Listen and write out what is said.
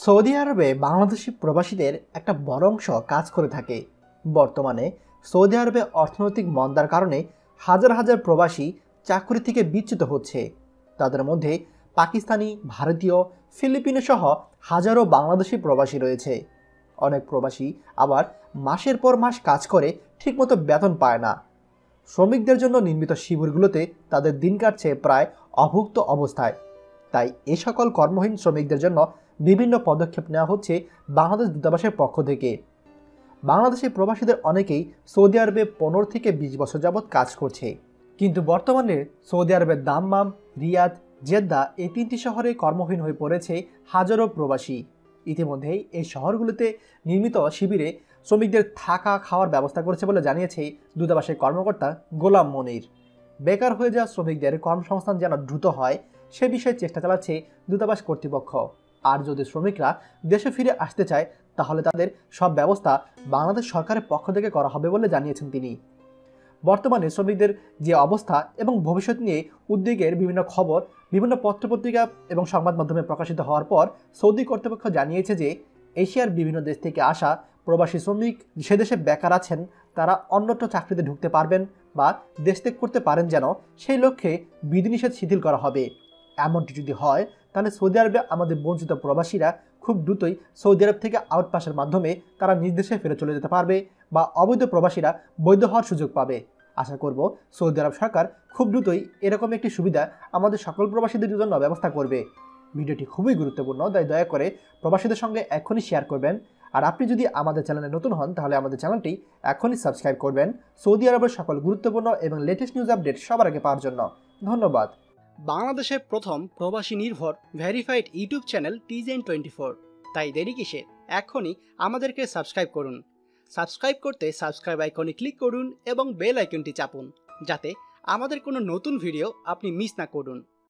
Saudi আরবে বাংলাদেশি প্রবাসীদের একটা বড় অংশ কাজ করে থাকে। বর্তমানে সৌদি আরবে অর্থনৈতিক মন্দার কারণে হাজার হাজার প্রবাসী চাকরি থেকে বিচ্যুত হচ্ছে। তাদের মধ্যে পাকিস্তানি, ভারতীয়, ফিলিপিনো সহ হাজারো বাংলাদেশি প্রবাসী রয়েছে। অনেক প্রবাসী আবার মাসের পর মাস কাজ করে ঠিকমতো বেতন পায় না। শ্রমিকদের জন্য নির্মিত শিবিরগুলোতে তাদের দিন কাটছে প্রায় অভুক্ত অবস্থায়। তাই এ সকল কর্মহীন শ্রমিকদের জন্য বিভিন্ন পদক্ষেপ নেওয়া হচ্ছে বাংলাদেশ দূতাবাসের পক্ষ থেকে। বাংলাদেশের প্রবাসীদের অনেকেই সৌদি আরবে 15 থেকে 20 বছর যাবৎ কাজ করছে, কিন্তু বর্তমানে সৌদি আরবের দাম্মাম, রিয়াদ, জেদ্দা এই 3টি শহরে কর্মহীন হয়ে পড়েছে হাজারো প্রবাসী। ইতিমধ্যেই এই শহরগুলোতে নির্মিত শিবিরে শ্রমিকদের থাকা খাওয়ার ব্যবস্থা করেছে বলে জানিয়েছে দূতাবাসের কর্মকর্তা গোলাম মনির। বেকার হয়ে যাওয়া শ্রমিকদের কর্মসংস্থান যেন দ্রুত হয় সে বিষয়ে চেষ্টা চালাচ্ছে দূতাবাস কর্তৃপক্ষ। আর যদি শ্রমিকরা দেশে ফিরে আসতে চায় তাহলে তাদের সব ব্যবস্থা বাংলাদেশ সরকারের পক্ষ থেকে করা হবে বলে জানিয়েছেন তিনি। বর্তমানে শ্রমিকদের যে অবস্থা এবং ভবিষ্যৎ নিয়ে উদ্বেগের বিভিন্ন খবর বিভিন্ন পত্রপত্রিকা এবং সংবাদ মাধ্যমে প্রকাশিত হওয়ার পর সৌদি কর্তৃপক্ষ জানিয়েছে যে এশিয়ার বিভিন্ন দেশ থেকে আসা প্রবাসী শ্রমিক সে দেশে বেকার আছেন তারা অন্যত্র চাকরিতে ঢুকতে পারবেন বা দেশ ত্যাগ করতে পারেন, যেন সেই লক্ষ্যে বিধিনিষেধ শিথিল করা হবে। এমনটি যদি হয় তাহলে সৌদি আরবে আমাদের বঞ্চিত প্রবাসীরা খুব দ্রুতই সৌদি আরব থেকে আউটপাসের মাধ্যমে তারা নিজ দেশে ফিরে চলে যেতে পারবে বা অবৈধ প্রবাসীরা বৈধ হওয়ার সুযোগ পাবে। আশা করব সৌদি আরব সরকার খুব দ্রুতই এরকম একটি সুবিধা আমাদের সকল প্রবাসীদের জন্য ব্যবস্থা করবে। ভিডিওটি খুবই গুরুত্বপূর্ণ, তাই দয়া করে প্রবাসীদের সঙ্গে এখনই শেয়ার করবেন। আর আপনি যদি আমাদের চ্যানেলে নতুন হন তাহলে আমাদের চ্যানেলটি এখনই সাবস্ক্রাইব করবেন সৌদি আরবের সকল গুরুত্বপূর্ণ এবং লেটেস্ট নিউজ আপডেট সবার আগে পাওয়ার জন্য। ধন্যবাদ। বাংলাদেশের প্রথম প্রবাসী নির্ভর ভেরিফাইড ইউটিউব চ্যানেল TJN24, তাই দেরি কিসের, এখনই আমাদেরকে সাবস্ক্রাইব করুন। সাবস্ক্রাইব করতে সাবস্ক্রাইব আইকনে ক্লিক করুন এবং বেল আইকনটি চাপুন, যাতে আমাদের কোনো নতুন ভিডিও আপনি মিস না করুন।